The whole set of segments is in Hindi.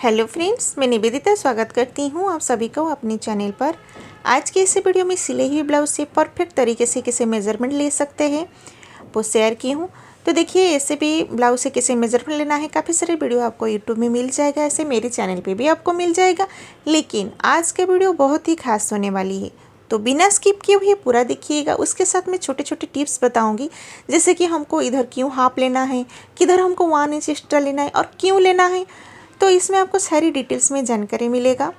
हेलो फ्रेंड्स, मैं निवेदिता स्वागत करती हूँ आप सभी को अपने चैनल पर। आज के इस वीडियो में सिले हुए ब्लाउज से परफेक्ट तरीके से कैसे मेजरमेंट ले सकते हैं वो शेयर की हूँ। तो देखिए, ऐसे भी ब्लाउज से कैसे मेजरमेंट लेना है काफ़ी सारे वीडियो आपको यूट्यूब में मिल जाएगा, ऐसे मेरे चैनल पे भी आपको मिल जाएगा। लेकिन आज का वीडियो बहुत ही खास होने वाली है, तो बिना स्किप किए हुए पूरा देखिएगा। उसके साथ मैं छोटे छोटे टिप्स बताऊंगी, जैसे कि हमको इधर क्यों हाफ लेना है, किधर हमको 1 इंच एक्स्ट्रा लेना है और क्यों लेना है। तो इसमें आपको सारी डिटेल्स में जानकारी मिलेगा।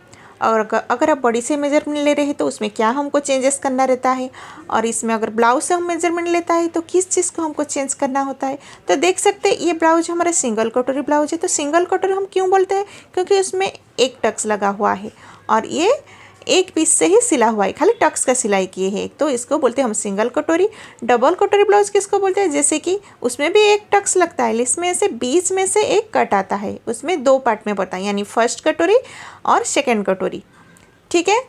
और अगर आप बॉडी से मेजरमेंट ले रहे हैं तो उसमें क्या हमको चेंजेस करना रहता है, और इसमें अगर ब्लाउज से हम मेजरमेंट लेता है तो किस चीज़ को हमको चेंज करना होता है। तो देख सकते हैं, ये ब्लाउज हमारा सिंगल कटोरी ब्लाउज है। तो सिंगल कटोरी हम क्यों बोलते हैं, क्योंकि उसमें एक टक्स लगा हुआ है और ये एक पीस से ही सिला हुआ है, खाली टक्स का सिलाई किए हैं, तो इसको बोलते हैं हम सिंगल कटोरी। डबल कटोरी ब्लाउज किसको बोलते हैं, जैसे कि उसमें भी एक टक्स लगता है, इसमें से बीच में से एक कट आता है, उसमें 2 पार्ट में पड़ता है, यानी फर्स्ट कटोरी और सेकेंड कटोरी। ठीक है,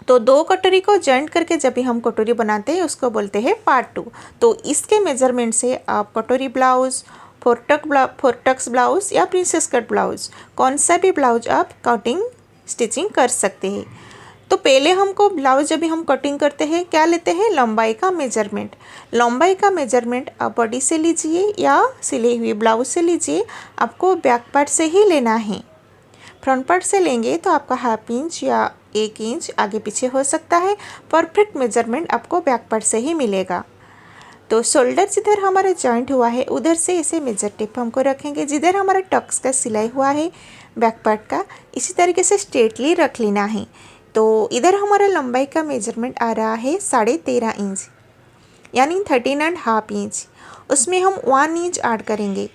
तो 2 कटोरी को जॉइंट करके जब भी हम कटोरी बनाते हैं उसको बोलते हैं पार्ट 2। तो इसके मेजरमेंट से आप कटोरी ब्लाउज, फोर टक्स ब्लाउज या प्रिंसेस कट ब्लाउज, कौन सा भी ब्लाउज आप कटिंग स्टिचिंग कर सकते हैं। तो पहले हमको ब्लाउज जब भी हम कटिंग करते हैं क्या लेते हैं, लंबाई का मेजरमेंट। लंबाई का मेजरमेंट आप बॉडी से लीजिए या सिले हुए ब्लाउज से लीजिए, आपको बैक पार्ट से ही लेना है। फ्रंट पार्ट से लेंगे तो आपका 1/2 इंच या 1 इंच आगे पीछे हो सकता है। परफेक्ट मेजरमेंट आपको बैक पार्ट से ही मिलेगा। तो शोल्डर जिधर हमारा जॉइंट हुआ है उधर से ऐसे मेजर टेप हमको रखेंगे, जिधर हमारा टक्स का सिलाई हुआ है बैक पार्ट का, इसी तरीके से स्ट्रेटली रख लेना है। तो इधर हमारा लंबाई का मेजरमेंट आ रहा है 13.5 इंच, यानी 13.5 इंच। उसमें हम 1 इंच ऐड करेंगे,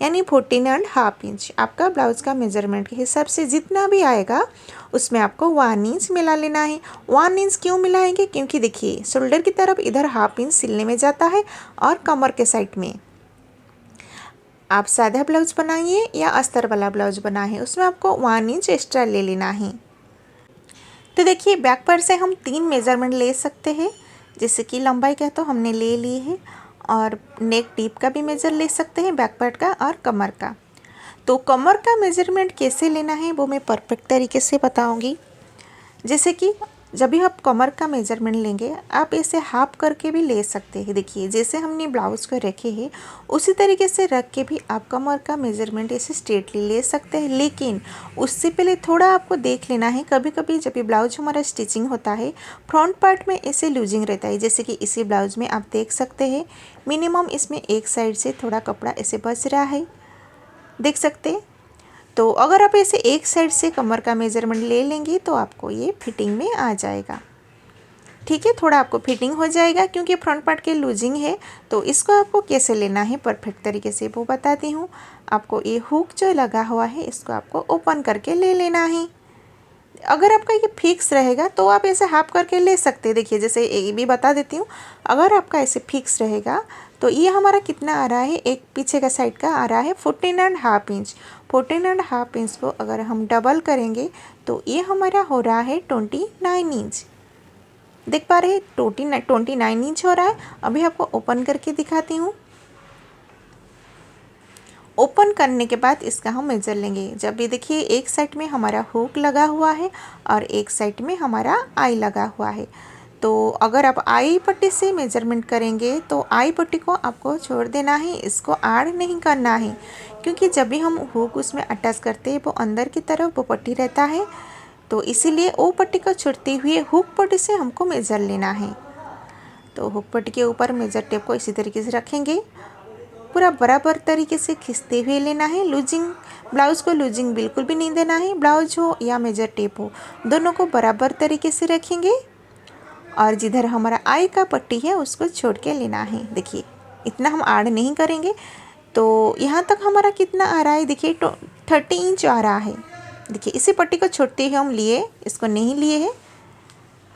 यानी 14.5 इंच। आपका ब्लाउज का मेजरमेंट के हिसाब से जितना भी आएगा उसमें आपको 1 इंच मिला लेना है। 1 इंच क्यों मिलाएंगे, क्योंकि देखिए शोल्डर की तरफ इधर 1/2 इंच सिलने में जाता है, और कमर के साइड में आप सादा ब्लाउज बनाइए या अस्तर वाला ब्लाउज बनाए, उसमें आपको 1 इंच एक्स्ट्रा ले लेना है। तो देखिए, बैक पार्ट से हम 3 मेजरमेंट ले सकते हैं, जैसे कि लंबाई का तो हमने ले ली है, और नेक डीप का भी मेजर ले सकते हैं बैक पार्ट का, और कमर का। तो कमर का मेजरमेंट कैसे लेना है वो मैं परफेक्ट तरीके से बताऊंगी। जैसे कि जब भी आप कमर का मेजरमेंट लेंगे, आप इसे हाफ करके भी ले सकते हैं। देखिए, जैसे हमने ब्लाउज को रखे हैं उसी तरीके से रख के भी आप कमर का मेजरमेंट ऐसे स्ट्रेटली ले सकते हैं। लेकिन उससे पहले थोड़ा आपको देख लेना है, कभी कभी जब भी ब्लाउज हमारा स्टिचिंग होता है फ्रंट पार्ट में ऐसे लूजिंग रहता है। जैसे कि इसी ब्लाउज में आप देख सकते हैं, मिनिमम इसमें एक साइड से थोड़ा कपड़ा ऐसे बच रहा है, देख सकते हैं। तो अगर आप ऐसे एक साइड से कमर का मेजरमेंट ले लेंगे तो आपको ये फिटिंग में आ जाएगा। ठीक है, थोड़ा आपको फिटिंग हो जाएगा, क्योंकि फ्रंट पार्ट के लूजिंग है। तो इसको आपको कैसे लेना है परफेक्ट तरीके से वो बताती हूँ। आपको ये हुक जो लगा हुआ है इसको आपको ओपन करके ले लेना है। अगर आपका ये फिक्स रहेगा तो आप ऐसे हाफ करके ले सकते हैं। देखिए, जैसे ये भी बता देती हूँ, अगर आपका ऐसे फिक्स रहेगा तो ये हमारा कितना आ रहा है, एक पीछे का साइड का आ रहा है 14.5 इंच। 14.5 इंच को अगर हम डबल करेंगे तो ये हमारा हो रहा है 29 इंच। देख पा रहे हैं, 29 इंच हो रहा है। अभी आपको ओपन करके दिखाती हूँ। ओपन करने के बाद इसका हम मेजर लेंगे। जब भी देखिए, एक साइड में हमारा हुक लगा हुआ है और एक साइड में हमारा आई लगा हुआ है। तो अगर आप आई पट्टी से मेजरमेंट करेंगे तो आई पट्टी को आपको छोड़ देना है, इसको ऐड नहीं करना है, क्योंकि जब भी हम हुक उसमें अटैच करते हैं वो अंदर की तरफ वो पट्टी रहता है। तो इसीलिए वो पट्टी को छोड़ते हुए हुक पट्टी से हमको मेजर लेना है। तो हुक पट्टी के ऊपर मेजर टेप को इसी तरीके से रखेंगे, पूरा बराबर तरीके से खींचते हुए लेना है। लूजिंग, ब्लाउज को लूजिंग बिल्कुल भी नहीं देना है। ब्लाउज हो या मेजर टेप हो, दोनों को बराबर तरीके से रखेंगे, और जिधर हमारा आई का पट्टी है उसको छोड़ के लेना है। देखिए, इतना हम ऐड नहीं करेंगे। तो यहाँ तक हमारा कितना आ रहा है, देखिए 30 इंच आ रहा है। देखिए, इसी पट्टी को छोड़ते ही हम लिए, इसको नहीं लिए हैं।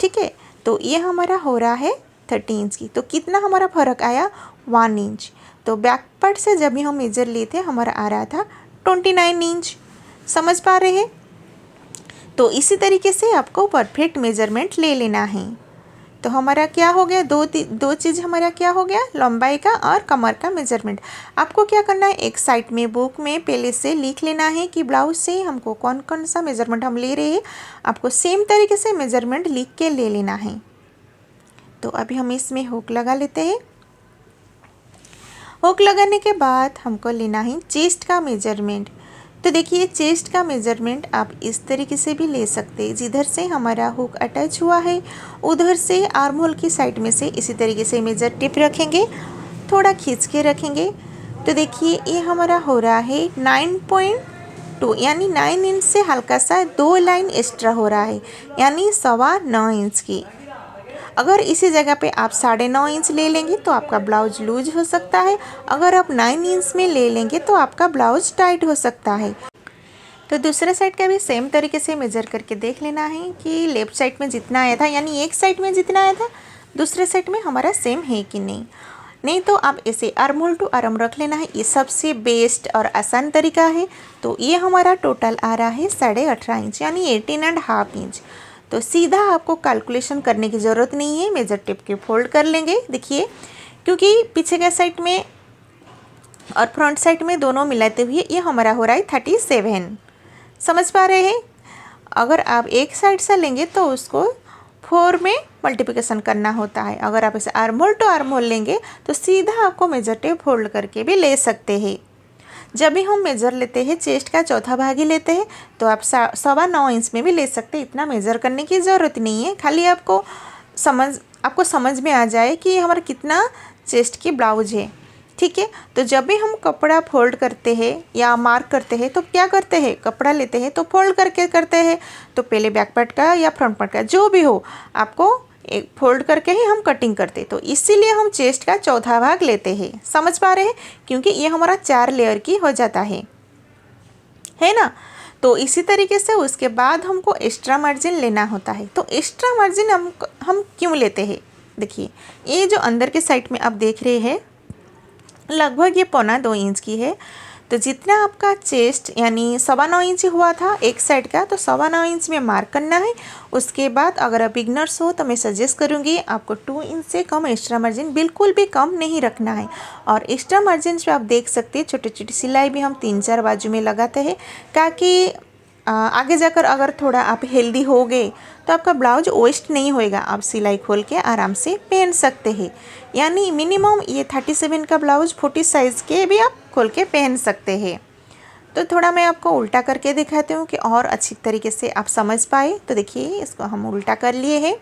ठीक है, तो ये हमारा हो रहा है 30 इंच की। तो कितना हमारा फ़र्क आया, 1 इंच। तो बैक पार्ट से जब भी हम मेजर लिए थे हमारा आ रहा था 29 इंच। समझ पा रहे हैं। तो इसी तरीके से आपको परफेक्ट मेजरमेंट ले लेना है। तो हमारा क्या हो गया, दो चीज़ हमारा क्या हो गया, लंबाई का और कमर का मेजरमेंट। आपको क्या करना है, एक साइड में बुक में पहले से लिख लेना है कि ब्लाउज से हमको कौन कौन सा मेजरमेंट हम ले रहे हैं। आपको सेम तरीके से मेजरमेंट लिख के ले लेना है। तो अभी हम इसमें हुक लगा लेते हैं। हुक लगाने के बाद हमको लेना है चेस्ट का मेजरमेंट। तो देखिए चेस्ट का मेजरमेंट आप इस तरीके से भी ले सकते हैं, जिधर से हमारा हुक अटैच हुआ है उधर से आर्म होल की साइड में से इसी तरीके से मेजर टिप रखेंगे, थोड़ा खींच के रखेंगे। तो देखिए ये हमारा हो रहा है 9.2, यानी 9 इंच से हल्का सा 2 लाइन एक्स्ट्रा हो रहा है, यानी 9.25 इंच की। अगर इसी जगह पे आप 9.5 इंच ले लेंगे तो आपका ब्लाउज लूज हो सकता है, अगर आप 9 इंच में ले लेंगे तो आपका ब्लाउज टाइट हो सकता है। तो दूसरे साइड का भी सेम तरीके से मेजर करके देख लेना है कि लेफ्ट साइड में जितना आया था, यानी एक साइड में जितना आया था दूसरे साइड में हमारा सेम है कि नहीं तो आप इसे आर्म होल टू आर्म रख लेना है। ये सबसे बेस्ट और आसान तरीका है। तो ये हमारा टोटल आ रहा है 18.5 इंच, यानी 18.5 इंच। तो सीधा आपको कैलकुलेशन करने की ज़रूरत नहीं है, मेजर टिप के फोल्ड कर लेंगे। देखिए क्योंकि पीछे के साइड में और फ्रंट साइड में दोनों मिलाते हुए ये हमारा हो रहा है 37। समझ पा रहे हैं। अगर आप एक साइड से लेंगे तो उसको 4 में मल्टीप्लिकेशन करना होता है। अगर आप इसे armhole to armhole लेंगे तो सीधा आपको मेजर टेप फोल्ड करके भी ले सकते हैं। जब भी हम मेज़र लेते हैं चेस्ट का चौथा भाग ही लेते हैं तो आप 9.25 इंच में भी ले सकते हैं। इतना मेज़र करने की ज़रूरत नहीं है, खाली आपको समझ में आ जाए कि हमारा कितना चेस्ट की ब्लाउज है। ठीक है। तो जब भी हम कपड़ा फोल्ड करते हैं या मार्क करते हैं तो क्या करते हैं, कपड़ा लेते हैं तो फोल्ड करके करते हैं। तो पहले बैक पार्ट का या फ्रंट पार्ट का जो भी हो आपको एक फोल्ड करके ही हम कटिंग करते। तो इसीलिए हम चेस्ट का चौथा भाग लेते हैं। समझ पा रहे हैं, क्योंकि ये हमारा 4 लेयर की हो जाता है ना। तो इसी तरीके से उसके बाद हमको एक्स्ट्रा मार्जिन लेना होता है। तो एक्स्ट्रा मार्जिन हम क्यों लेते हैं, देखिए ये जो अंदर के साइड में आप देख रहे हैं लगभग ये 1.25 इंच की है। तो जितना आपका चेस्ट यानी 9.25 इंच हुआ था एक साइड का, तो 9.25 इंच में मार्क करना है। उसके बाद अगर आप बिगनर्स हो तो मैं सजेस्ट करूँगी आपको 2 इंच से कम एक्स्ट्रा मार्जिन बिल्कुल भी कम नहीं रखना है। और एक्स्ट्रा मार्जिन पे आप देख सकते हैं छोटी छोटी सिलाई भी हम 3-4 बाजू में लगाते हैं, ताकि आगे जाकर अगर थोड़ा आप हेल्दी हो गए तो आपका ब्लाउज वेस्ट नहीं होएगा, आप सिलाई खोल के आराम से पहन सकते हैं। यानी मिनिमम ये 37 का ब्लाउज 40 साइज़ के भी आप खोल के पहन सकते हैं। तो थोड़ा मैं आपको उल्टा करके दिखाती हूँ कि और अच्छी तरीके से आप समझ पाए। तो देखिए इसको हम उल्टा कर लिए हैं।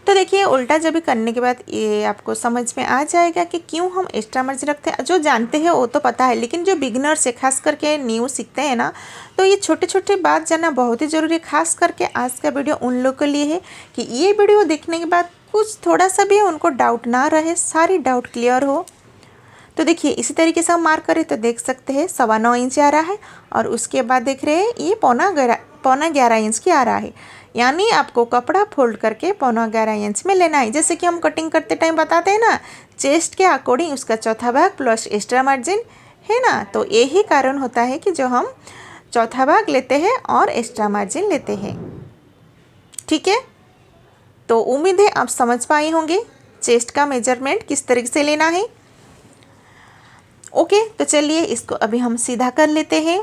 तो देखिए उल्टा जब भी करने के बाद ये आपको समझ में आ जाएगा कि क्यों हम एक्स्ट्रा मार्जिन रखते हैं। जो जानते हैं वो तो पता है, लेकिन जो बिगिनर्स है खास करके न्यू सीखते हैं ना, तो ये छोटे छोटे बात जानना बहुत ही ज़रूरी है। खास करके आज का वीडियो उन लोगों के लिए है कि ये वीडियो देखने के बाद कुछ थोड़ा सा भी उनको डाउट ना रहे, सारी डाउट क्लियर हो। तो देखिए इसी तरीके से हम मार्क करें तो देख सकते हैं 9.25 इंच आ रहा है, और उसके बाद देख रहे हैं ये 11.25 इंच की आ रहा है। यानी आपको कपड़ा फोल्ड करके 11.25 इंच में लेना है। जैसे कि हम कटिंग करते टाइम बताते हैं ना, चेस्ट के अकॉर्डिंग उसका चौथा भाग प्लस एक्स्ट्रा मार्जिन है ना। तो यही कारण होता है कि जो हम चौथा भाग लेते हैं और एक्स्ट्रा मार्जिन लेते हैं। ठीक है। तो उम्मीद है आप समझ पाए होंगे चेस्ट का मेजरमेंट किस तरीके से लेना है। ओके, तो चलिए इसको अभी हम सीधा कर लेते हैं।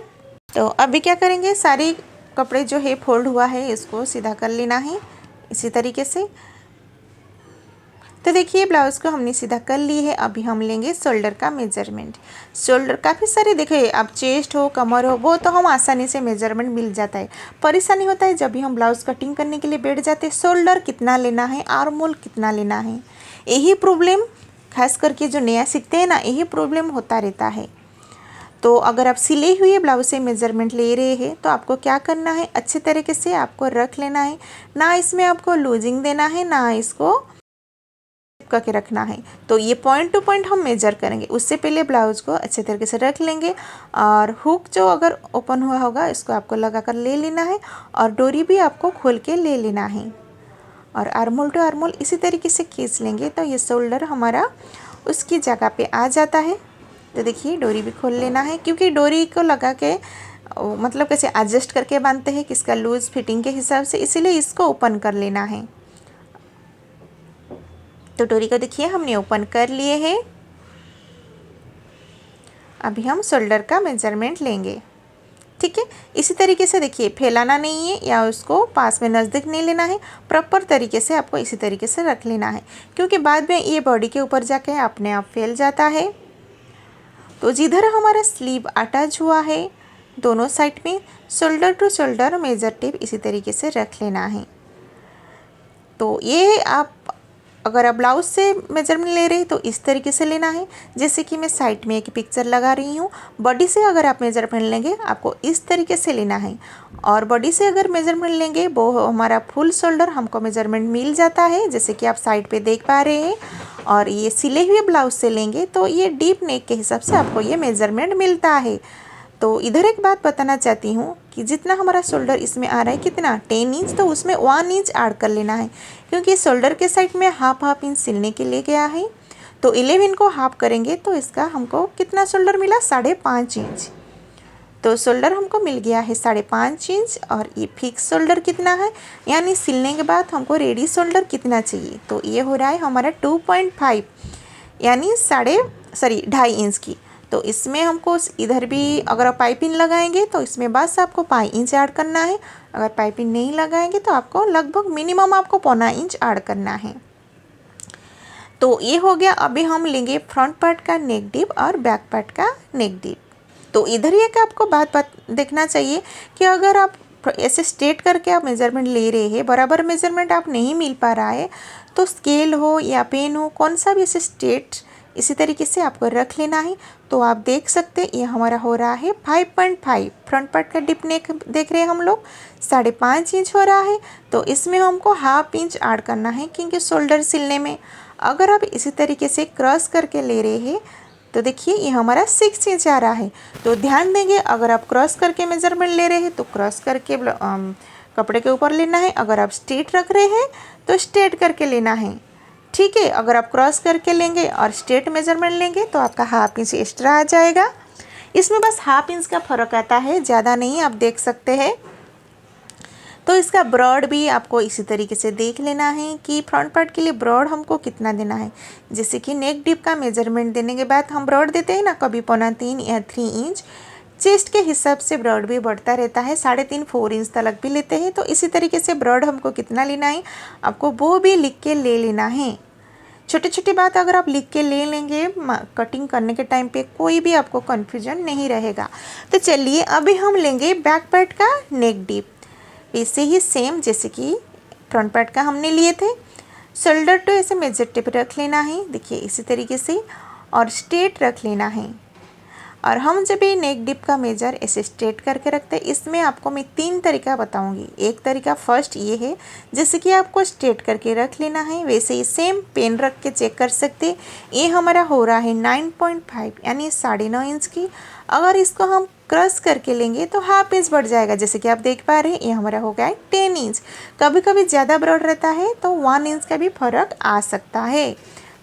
तो अभी क्या करेंगे, सारे कपड़े जो है फोल्ड हुआ है इसको सीधा कर लेना है इसी तरीके से। तो देखिए ब्लाउज़ को हमने सीधा कर ली है। अभी हम लेंगे शोल्डर का मेजरमेंट। शोल्डर काफ़ी सारे देखिए, आप चेस्ट हो कमर हो वो तो हम आसानी से मेजरमेंट मिल जाता है। परेशानी होता है जब भी हम ब्लाउज़ कटिंग करने के लिए बैठ जाते हैं, शोल्डर कितना लेना है, आर्म होल कितना लेना है। यही प्रॉब्लम खास करके जो नया सीखते हैं ना, यही प्रॉब्लम होता रहता है। तो अगर आप सिले हुए ब्लाउज से मेजरमेंट ले रहे हैं तो आपको क्या करना है, अच्छे तरीके से आपको रख लेना है। ना इसमें आपको लूजिंग देना है, ना इसको करके रखना है। तो ये पॉइंट टू पॉइंट हम मेजर करेंगे। उससे पहले ब्लाउज को अच्छे तरीके से रख लेंगे, और हुक जो अगर ओपन हुआ होगा इसको आपको लगा कर ले लेना है, और डोरी भी आपको खोल के ले लेना है, और आर्मोल टू आर्मोल इसी तरीके से खींच लेंगे तो ये शोल्डर हमारा उसकी जगह पे आ जाता है। तो देखिए डोरी भी खोल लेना है, क्योंकि डोरी को लगा के मतलब कैसे एडजस्ट करके बांधते हैं किसका लूज़ फिटिंग के हिसाब से, इसीलिए इसको ओपन कर लेना है। तो डोरी को देखिए हमने ओपन कर लिए हैं। अभी हम शोल्डर का मेजरमेंट लेंगे। ठीक है, इसी तरीके से देखिए फैलाना नहीं है या उसको पास में नज़दीक नहीं लेना है, प्रॉपर तरीके से आपको इसी तरीके से रख लेना है, क्योंकि बाद में ये बॉडी के ऊपर जाके अपने आप फैल जाता है। तो जिधर हमारा स्लीव अटैच हुआ है दोनों साइड में shoulder to shoulder measure tape इसी तरीके से रख लेना है। तो ये आप अगर आप ब्लाउज से मेजरमेंट ले रहे हैं तो इस तरीके से लेना है, जैसे कि मैं साइड में एक पिक्चर लगा रही हूँ। बॉडी से अगर आप मेजरमेंट लेंगे आपको इस तरीके से लेना है, और बॉडी से अगर मेजरमेंट लेंगे वो हमारा फुल शोल्डर हमको मेजरमेंट मिल जाता है, जैसे कि आप साइड पे देख पा रहे हैं। और ये सिले हुए ब्लाउज से लेंगे तो ये डीप नेक के हिसाब से आपको ये मेजरमेंट मिलता है। तो इधर एक बात बताना चाहती हूँ कि जितना हमारा शोल्डर इसमें आ रहा है कितना 10 इंच, तो उसमें 1 इंच ऐड कर लेना है, क्योंकि शोल्डर के साइड में हाफ इंच सिलने के लिए गया है। तो 11 को हाफ करेंगे तो इसका हमको कितना शोल्डर मिला 5.5 इंच। तो शोल्डर हमको मिल गया है 5.5 इंच। और ये फिक्स शोल्डर कितना है, यानी सिलने के बाद हमको रेडी शोल्डर कितना चाहिए, तो ये हो रहा है हमारा 2.5 यानी 2.5 इंच की। तो इसमें हमको इधर भी अगर आप पाइपिंग लगाएंगे तो इसमें बस आपको 5 इंच ऐड करना है, अगर पाइपिंग नहीं लगाएंगे तो आपको लगभग मिनिमम आपको 0.25 इंच ऐड करना है। तो ये हो गया। अभी हम लेंगे फ्रंट पार्ट का नेक डीप और बैक पार्ट का नेक डीप। तो इधर ये कि आपको बात देखना चाहिए कि अगर आप ऐसे स्ट्रेट करके आप मेजरमेंट ले रहे हैं, बराबर मेजरमेंट आप नहीं मिल पा रहा है, तो स्केल हो या पेन हो कौन सा भी ऐसे स्ट्रेट इसी तरीके से आपको रख लेना है। तो आप देख सकते हैं ये हमारा हो रहा है 5.5। फ्रंट पार्ट का डिप नेक देख रहे हैं हम लोग 5.5 इंच हो रहा है। तो इसमें हमको हाफ इंच ऐड करना है, क्योंकि शोल्डर सिलने में अगर आप इसी तरीके से क्रॉस करके ले रहे हैं तो देखिए ये हमारा 6 इंच आ रहा है। तो ध्यान देंगे, अगर आप क्रॉस करके मेजरमेंट ले रहे हैं तो क्रॉस करके कपड़े के ऊपर लेना है, अगर आप स्ट्रेट रख रहे हैं तो स्ट्रेट करके लेना है। ठीक है, अगर आप क्रॉस करके लेंगे और स्ट्रेट मेजरमेंट लेंगे तो आपका हाफ इंच एक्स्ट्रा आ जाएगा। इसमें बस हाफ इंच का फ़र्क आता है, ज़्यादा नहीं, आप देख सकते हैं। तो इसका ब्रॉड भी आपको इसी तरीके से देख लेना है कि फ्रंट पार्ट के लिए ब्रॉड हमको कितना देना है। जैसे कि नेक डीप का मेजरमेंट देने के बाद हम ब्रॉड देते हैं ना, कभी 2.25 या 3 इंच। चेस्ट के हिसाब से ब्रॉड भी बढ़ता रहता है, 3.5-4 इंच तक भी लेते हैं। तो इसी तरीके से ब्रॉड हमको कितना लेना है आपको वो भी लिख के ले लेना है। छोटी छोटी बात अगर आप लिख के ले लेंगे कटिंग करने के टाइम पे कोई भी आपको कन्फ्यूजन नहीं रहेगा। तो चलिए अभी हम लेंगे बैक पार्ट का नेक डीप। ऐसे ही सेम जैसे कि फ्रंट पार्ट का हमने लिए थे, शोल्डर टू ऐसे मेजर टेप रख लेना है, देखिए इसी तरीके से, और स्ट्रेट रख लेना है। और हम जब ये नेक डिप का मेजर ऐसे स्ट्रेट करके रखते हैं, इसमें आपको मैं 3 तरीका बताऊंगी। एक तरीका फर्स्ट ये है, जैसे कि आपको स्ट्रेट करके रख लेना है, वैसे ही सेम पेन रख के चेक कर सकते। ये हमारा हो रहा है 9.5 यानी 9.5 इंच की। अगर इसको हम क्रॉस करके लेंगे तो हाफ इंच बढ़ जाएगा, जैसे कि आप देख पा रहे हैं ये हमारा हो गया है 10 इंच। कभी कभी ज़्यादा ब्रॉड रहता है तो 1 इंच का भी फर्क आ सकता है,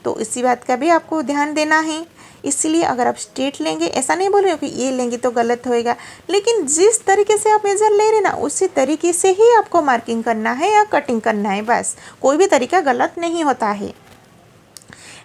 तो इसी बात का भी आपको ध्यान देना है। इसलिए अगर आप स्ट्रेट लेंगे, ऐसा नहीं बोल रहे हो कि ये लेंगे तो गलत होएगा, लेकिन जिस तरीके से आप मेजर ले रहे ना उसी तरीके से ही आपको मार्किंग करना है या कटिंग करना है, बस कोई भी तरीका गलत नहीं होता है।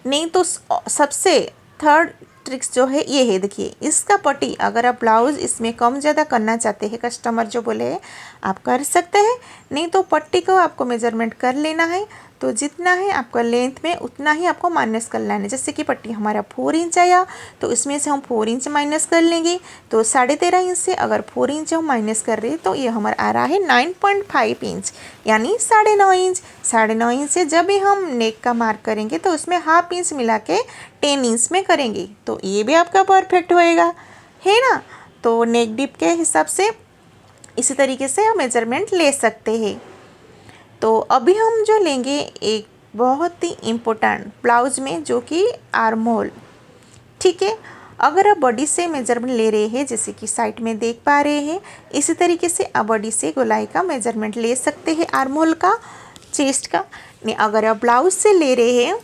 नहीं तो सबसे थर्ड ट्रिक्स जो है ये है, देखिए इसका पट्टी अगर आप ब्लाउज़ इसमें कम ज़्यादा करना चाहते हैं, कस्टमर जो बोले हैं आप कर सकते हैं। नहीं तो पट्टी को आपको मेजरमेंट कर लेना है, तो जितना है आपका लेंथ में उतना ही आपको माइनस कर लेना है। जैसे कि पट्टी हमारा 4 इंच आया तो इसमें से हम 4 इंच माइनस कर लेंगे, तो 13.5 इंच से अगर 4 इंच हम माइनस कर रहे हैं तो ये हमारा आ रहा है 9.5 इंच यानी 9.5 इंच। 9.5 इंच से जब भी हम नेक का मार्क करेंगे तो उसमें हाफ इंच मिला के 10 इंच में करेंगे, तो ये भी आपका परफेक्ट होएगा, है ना। तो नेक डिप के हिसाब से इसी तरीके से आप मेजरमेंट ले सकते हैं। तो अभी हम जो लेंगे एक बहुत ही इम्पोर्टेंट ब्लाउज में, जो कि आर्म होल। ठीक है, अगर आप बॉडी से मेजरमेंट ले रहे हैं, जैसे कि साइड में देख पा रहे हैं, इसी तरीके से आप बॉडी से गोलाई का मेजरमेंट ले सकते हैं, आर्म होल का, चेस्ट का। नहीं, अगर आप ब्लाउज से ले रहे हैं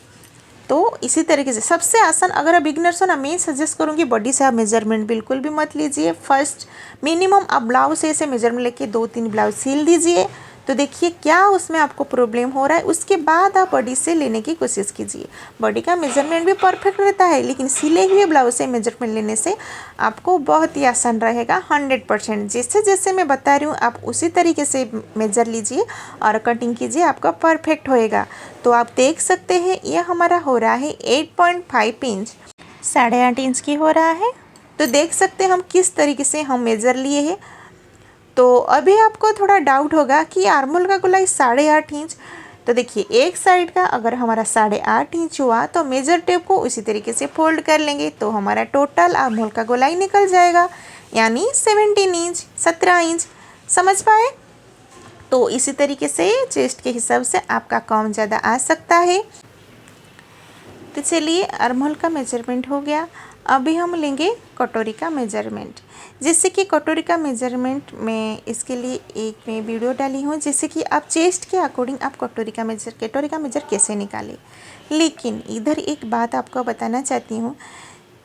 तो इसी तरीके से सबसे आसान, अगर आप बिगनर्स हो ना, मैं सजेस्ट करूँगी बॉडी से आप मेजरमेंट बिल्कुल भी मत लीजिए। फर्स्ट मिनिमम आप ब्लाउज से ऐसे मेजरमेंट लेके 2-3 ब्लाउज सिल दीजिए, तो देखिए क्या उसमें आपको प्रॉब्लम हो रहा है, उसके बाद आप बॉडी से लेने की कोशिश कीजिए। बॉडी का मेजरमेंट भी परफेक्ट रहता है, लेकिन सिले हुए ब्लाउज से मेजरमेंट लेने से आपको बहुत ही आसान रहेगा 100%। जैसे जैसे मैं बता रही हूँ आप उसी तरीके से मेजर लीजिए और कटिंग कीजिए, आपका परफेक्ट होएगा। तो आप देख सकते हैं ये हमारा हो रहा है 8.5 इंच, 8.5 इंच की हो रहा है। तो देख सकते हैं हम किस तरीके से हम मेज़र लिए हैं। तो अभी आपको थोड़ा डाउट होगा कि आर्महोल का गोलाई 8.5 इंच, तो देखिए एक साइड का अगर हमारा 8.5 इंच हुआ तो मेजर टेप को उसी तरीके से फोल्ड कर लेंगे तो हमारा टोटल आर्महोल का गोलाई निकल जाएगा, यानी 17 इंच, 17 इंच। समझ पाए? तो इसी तरीके से चेस्ट के हिसाब से आपका कम ज़्यादा आ सकता है। तो चलिए आर्महोल का मेजरमेंट हो गया। अभी हम लेंगे कटोरी का मेजरमेंट। जैसे कि कटोरी का मेजरमेंट में इसके लिए एक मैं वीडियो डाली हूँ, जैसे कि आप चेस्ट के अकॉर्डिंग आप कटोरी का मेजर कैसे निकालें। लेकिन इधर एक बात आपको बताना चाहती हूँ,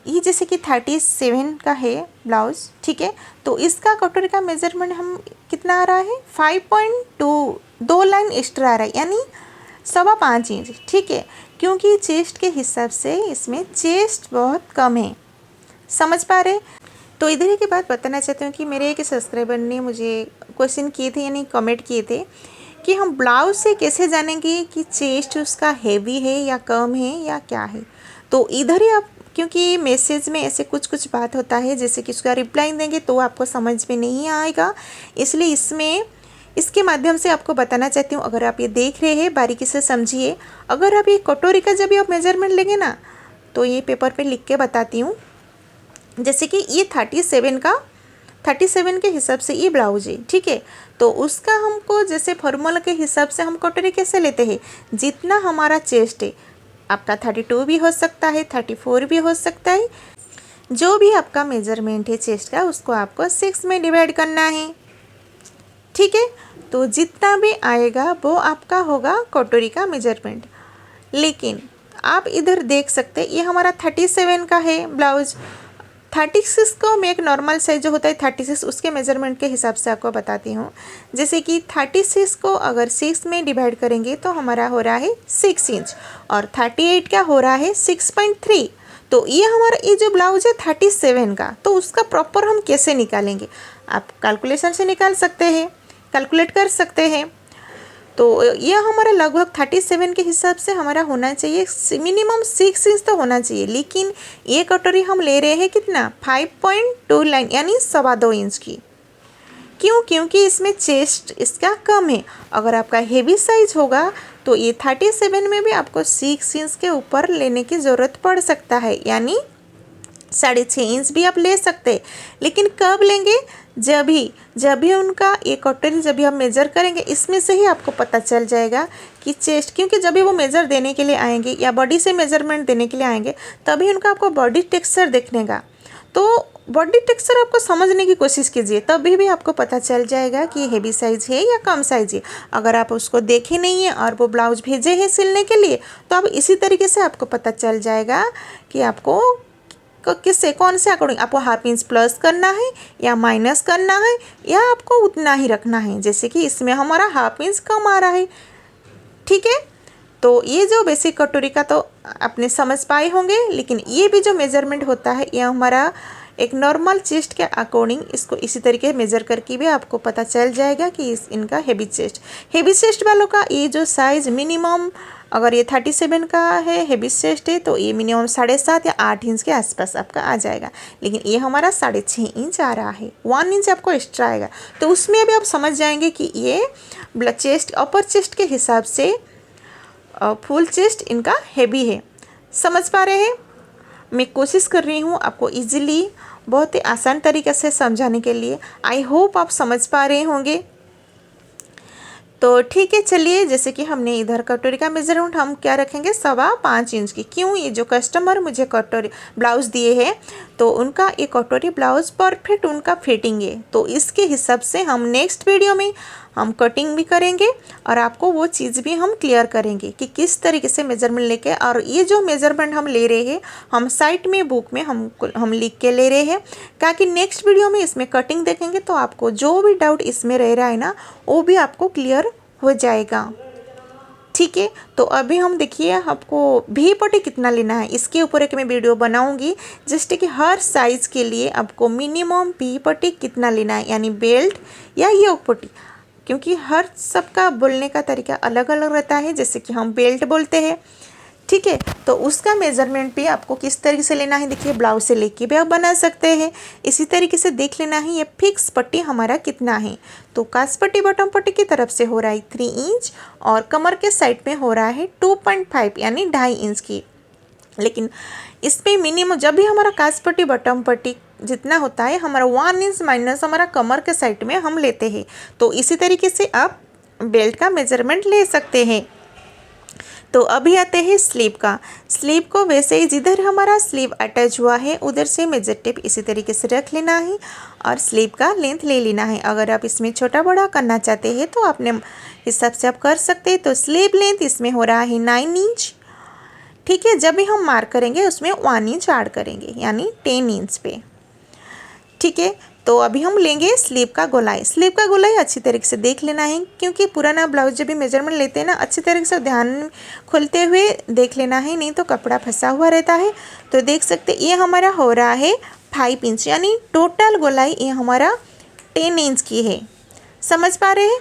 ये जैसे कि 37 का है ब्लाउज़, ठीक है, तो इसका कटोरी का मेजरमेंट हम कितना आ रहा है 5.2, 2 लाइन एक्स्ट्रा आ रहा है, यानी 5.25 इंच, ठीक है, क्योंकि चेस्ट के हिसाब से इसमें चेस्ट बहुत कम है। समझ पा रहे? तो इधर की बात बताना चाहती हूँ कि मेरे एक सब्सक्राइबर ने मुझे क्वेश्चन किए थे, यानी कमेंट किए थे कि हम ब्लाउज से कैसे जानेंगे कि चेस्ट उसका हैवी है या कम है या क्या है। तो इधर ही आप, क्योंकि मैसेज में ऐसे कुछ कुछ बात होता है, जैसे कि उसका रिप्लाई देंगे तो आपको समझ में नहीं आएगा, इसलिए इसके माध्यम से आपको बताना चाहती हूँ। अगर आप ये देख रहे हैं बारीकी से समझिए। अगर आप ये कटोरी का जब भी आप मेजरमेंट लेंगे ना, तो ये पेपर पे लिख के बताती हूँ। जैसे कि ये 37 के हिसाब से ये ब्लाउज है, ठीक है, तो उसका हमको जैसे फॉर्मूला के हिसाब से हम कटोरी कैसे लेते हैं, जितना हमारा चेस्ट है, आपका 32 भी हो सकता है, 34 भी हो सकता है, जो भी आपका मेजरमेंट है चेस्ट का, उसको आपको 6 में डिवाइड करना है, ठीक है। तो जितना भी आएगा वो आपका होगा कटोरी का मेजरमेंट। लेकिन आप इधर देख सकते हैं ये हमारा 37 का है ब्लाउज। 36 को मैं एक नॉर्मल साइज जो होता है 36, उसके मेजरमेंट के हिसाब से आपको बताती हूँ। जैसे कि 36 को अगर 6 में डिवाइड करेंगे तो हमारा हो रहा है 6 इंच, और 38 का हो रहा है 6.3। तो ये हमारा ये जो ब्लाउज है 37 का, तो उसका प्रॉपर हम कैसे निकालेंगे, आप कैलकुलेशन से निकाल सकते हैं, कैलकुलेट कर सकते हैं। तो ये हमारा लगभग 37 के हिसाब से हमारा होना चाहिए, मिनिमम 6 इंच तो होना चाहिए। लेकिन ये कटोरी हम ले रहे हैं कितना 5.2 लाइन, यानी 2.25 इंच की। क्यों? क्योंकि इसमें चेस्ट इसका कम है। अगर आपका हेवी साइज होगा तो ये 37 में भी आपको 6 इंच के ऊपर लेने की ज़रूरत पड़ सकता है, यानी 6.5 इंच भी आप ले सकते हैं। लेकिन कब लेंगे, जब भी उनका ये कटोरी जब भी हम मेज़र करेंगे, इसमें से ही आपको पता चल जाएगा कि चेस्ट, क्योंकि जब भी वो मेज़र देने के लिए आएंगे या बॉडी से मेज़रमेंट देने के लिए आएंगे, तभी उनका आपको बॉडी टेक्सचर देखने का, तो बॉडी टेक्सचर आपको समझने की कोशिश कीजिए, तभी भी आपको पता चल जाएगा कि हेवी साइज़ है या कम साइज़ है। अगर आप उसको देखे नहीं हैं और वो ब्लाउज भेजे हैं सिलने के लिए, तो अब इसी तरीके से आपको पता चल जाएगा कि आपको किससे कौन से अकॉर्डिंग आपको हाफ इंच प्लस करना है या माइनस करना है, या आपको उतना ही रखना है। जैसे कि इसमें हमारा हाफ इंच कम आ रहा है, ठीक है। तो ये जो बेसिक कटोरी का तो आपने समझ पाए होंगे, लेकिन ये भी जो मेजरमेंट होता है ये हमारा एक नॉर्मल चेस्ट के अकॉर्डिंग, इसको इसी तरीके मेज़र करके भी आपको पता चल जाएगा कि इनका हेवी चेस्ट वालों का ये जो साइज़ मिनिमम, अगर ये 37 का है हेवी चेस्ट है, तो ये मिनिमम 7.5 या 8 इंच के आसपास आपका आ जाएगा। लेकिन ये हमारा 6.5 इंच आ रहा है, 1 इंच आपको एक्स्ट्रा आएगा। तो उसमें भी आप समझ जाएंगे कि ये चेस्ट, अपर चेस्ट के हिसाब से फुल चेस्ट इनका हेवी है। समझ पा रहे हैं? मैं कोशिश कर रही हूँ आपको इजीली, बहुत ही आसान तरीके से समझाने के लिए। आई होप आप समझ पा रहे होंगे। तो ठीक है, चलिए, जैसे कि हमने इधर कटोरी का मेजरमेंट हम क्या रखेंगे 5.25 इंच की। क्यों? ये जो कस्टमर मुझे कटोरी ब्लाउज़ दिए हैं, तो उनका ये कटोरी ब्लाउज़ परफेक्ट उनका फिटिंग है, तो इसके हिसाब से हम नेक्स्ट वीडियो में हम कटिंग भी करेंगे और आपको वो चीज़ भी हम क्लियर करेंगे कि किस तरीके से मेज़रमेंट लेके, और ये जो मेज़रमेंट हम ले रहे हैं हम साइड में बुक में हम लिख के ले रहे हैं, ताकि नेक्स्ट वीडियो में इसमें कटिंग देखेंगे तो आपको जो भी डाउट इसमें रह रहा है ना वो भी आपको क्लियर हो जाएगा। ठीक है, तो अभी हम देखिए आपको भी पट्टी कितना लेना है इसके ऊपर एक मैं वीडियो बनाऊंगी, जस्ट कि हर साइज़ के लिए आपको मिनिमम भी पट्टी कितना लेना है, यानी बेल्ट या योक पट्टी, क्योंकि हर सबका बोलने का तरीका अलग अलग रहता है। जैसे कि हम बेल्ट बोलते हैं, ठीक है, तो उसका मेज़रमेंट भी आपको किस तरीके से लेना है, देखिए ब्लाउज से लेके भी आप बना सकते हैं। इसी तरीके से देख लेना है ये फिक्स पट्टी हमारा कितना है। तो कास पट्टी बॉटम पट्टी की तरफ से हो रहा है 3 इंच और कमर के साइड में हो रहा है 2.5 यानी 2.5 इंच की। लेकिन इसमें मिनिमम जब भी हमारा कास पट्टी बॉटम पट्टी जितना होता है हमारा 1 इंच माइनस हमारा कमर के साइड में हम लेते हैं। तो इसी तरीके से आप बेल्ट का मेज़रमेंट ले सकते हैं। तो अभी आते हैं स्लीव का। स्लीव को वैसे ही जिधर हमारा स्लीव अटैच हुआ है उधर से मेजर टेप इसी तरीके से रख लेना है और स्लीव का लेंथ ले लेना है। अगर आप इसमें छोटा बड़ा करना चाहते हैं तो अपने हिसाब से आप कर सकते हैं। तो स्लीव लेंथ इसमें हो रहा है 9 इंच। ठीक है, जब भी हम मार्क करेंगे उसमें 1 इंच ऐड करेंगे यानी 10 इंच पे। ठीक है, तो अभी हम लेंगे स्लीव का गोलाई। स्लीव का गोलाई अच्छी तरीके से देख लेना है, क्योंकि पुराना ब्लाउज जब भी मेजरमेंट लेते हैं ना अच्छी तरीके से ध्यान खोलते हुए देख लेना है, नहीं तो कपड़ा फंसा हुआ रहता है। तो देख सकते ये हमारा हो रहा है 5 इंच, यानी टोटल गोलाई ये हमारा 10 इंच की है। समझ पा रहे हैं?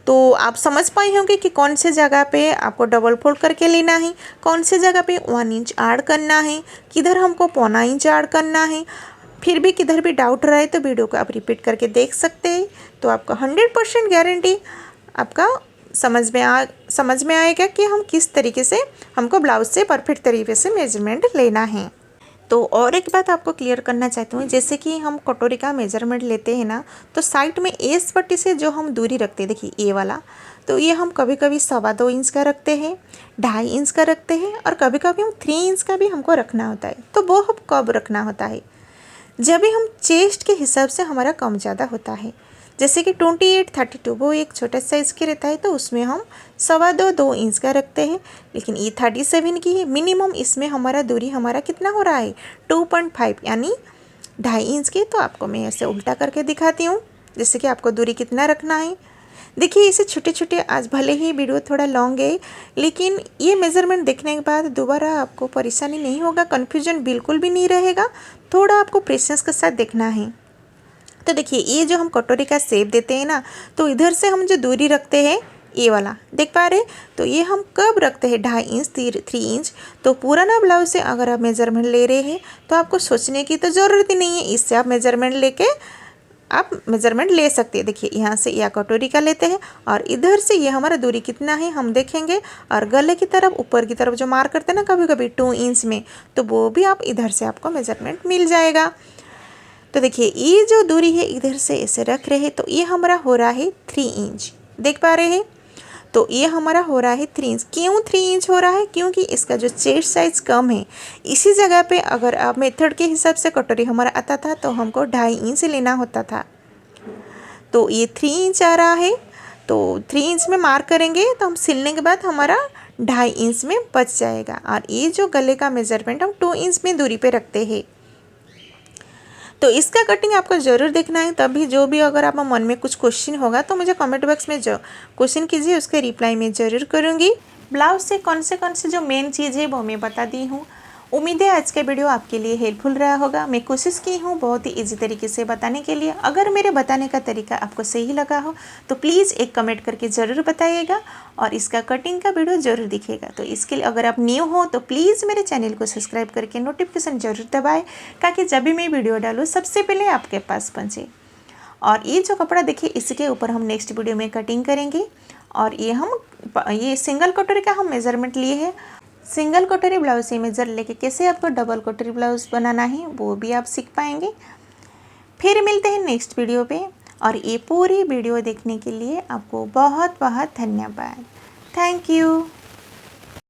तो आप समझ पाए होंगे कि कौन से जगह पे आपको डबल फोल्ड करके लेना है, कौन से जगह पे 1 इंच ऐड करना है, किधर हमको 0.25 इंच ऐड करना है। फिर भी किधर भी डाउट रहे तो वीडियो को आप रिपीट करके देख सकते हैं। तो आपका 100% गारंटी आपका समझ में आएगा कि हम किस तरीके से हमको ब्लाउज से परफेक्ट तरीके से मेजरमेंट लेना है। तो और एक बात आपको क्लियर करना चाहती हूँ, जैसे कि हम कटोरी का मेजरमेंट लेते हैं ना तो साइड में एस पट्टी से जो हम दूरी रखते हैं, देखिए ये वाला, तो ये हम कभी कभी 2.25 इंच का रखते हैं, 2.5 इंच का रखते हैं और कभी कभी हम 3 इंच का भी हमको रखना होता है। तो वो हम कब रखना होता है, जब भी हम चेस्ट के हिसाब से हमारा कम ज़्यादा होता है। जैसे कि 28, 32 वो एक छोटा साइज़ के रहता है तो उसमें हम 2.25 इंच का रखते हैं। लेकिन ये 37 की है, मिनिमम इसमें हमारा दूरी हमारा कितना हो रहा है 2.5 यानी 2.5 इंच की। तो आपको मैं ऐसे उल्टा करके दिखाती हूँ, जैसे कि आपको दूरी कितना रखना है। देखिए इसे छोटे छोटे, आज भले ही वीडियो थोड़ा लॉन्ग है लेकिन ये मेज़रमेंट देखने के बाद दोबारा आपको परेशानी नहीं होगा, कन्फ्यूजन बिल्कुल भी नहीं रहेगा। थोड़ा आपको प्रेशेंस के साथ देखना है। तो देखिए ये जो हम कटोरी का शेप देते हैं ना, तो इधर से हम जो दूरी रखते हैं ये वाला देख पा रहे, तो ये हम कब रखते हैं 2.5 इंच 3 इंच। तो पुराना ब्लाउज से अगर आप मेज़रमेंट ले रहे हैं तो आपको सोचने की तो ज़रूरत ही नहीं है, इससे आप मेज़रमेंट लेके आप मेज़रमेंट ले सकते हैं। देखिए यहाँ से या कटोरी का लेते हैं और इधर से ये हमारा दूरी कितना है हम देखेंगे, और गले की तरफ ऊपर की तरफ जो मार्क करते हैं ना कभी कभी 2 इंच में, तो वो भी आप इधर से आपको मेज़रमेंट मिल जाएगा। तो देखिए ये जो दूरी है इधर से इसे रख रहे हैं तो ये हमारा हो रहा है 3 इंच, देख पा रहे हैं। तो ये हमारा हो रहा है 3 इंच। क्यों 3 इंच हो रहा है, क्योंकि इसका जो चेस्ट साइज़ कम है। इसी जगह पे अगर आप मेथड के हिसाब से कटोरी हमारा आता था तो हमको 2.5 इंच लेना होता था। तो ये 3 इंच आ रहा है, तो 3 इंच में मार्क करेंगे तो हम सिलने के बाद हमारा 2.5 इंच में बच जाएगा। और ये जो गले का मेज़रमेंट हम 2 इंच में दूरी पे रखते हैं। तो इसका कटिंग आपको ज़रूर देखना है, तभी जो भी अगर आप मन में कुछ क्वेश्चन होगा तो मुझे कमेंट बॉक्स में जो क्वेश्चन कीजिए उसके रिप्लाई मैं ज़रूर करूँगी। ब्लाउज से कौन से जो मेन चीज़ है वो मैं बता दी हूँ। उम्मीद है आज का वीडियो आपके लिए हेल्पफुल रहा होगा। मैं कोशिश की हूँ बहुत ही इजी तरीके से बताने के लिए। अगर मेरे बताने का तरीका आपको सही लगा हो तो प्लीज़ एक कमेंट करके ज़रूर बताइएगा और इसका कटिंग का वीडियो ज़रूर दिखेगा। तो इसके लिए अगर आप न्यू हो तो प्लीज़ मेरे चैनल को सब्सक्राइब करके नोटिफिकेशन ज़रूर दबाएँ, ताकि जब भी मैं वीडियो डालूँ सबसे पहले आपके पास पहुँचे। और ये जो कपड़ा देखिए इसके ऊपर हम नेक्स्ट वीडियो में कटिंग करेंगे। और ये सिंगल कटोरी का हम मेज़रमेंट लिए हैं। सिंगल कटोरी ब्लाउज से मेज़र लेके कैसे आपको डबल कटोरी ब्लाउज बनाना है वो भी आप सीख पाएंगे। फिर मिलते हैं नेक्स्ट वीडियो पे, और ये पूरी वीडियो देखने के लिए आपको बहुत बहुत धन्यवाद। Thank you.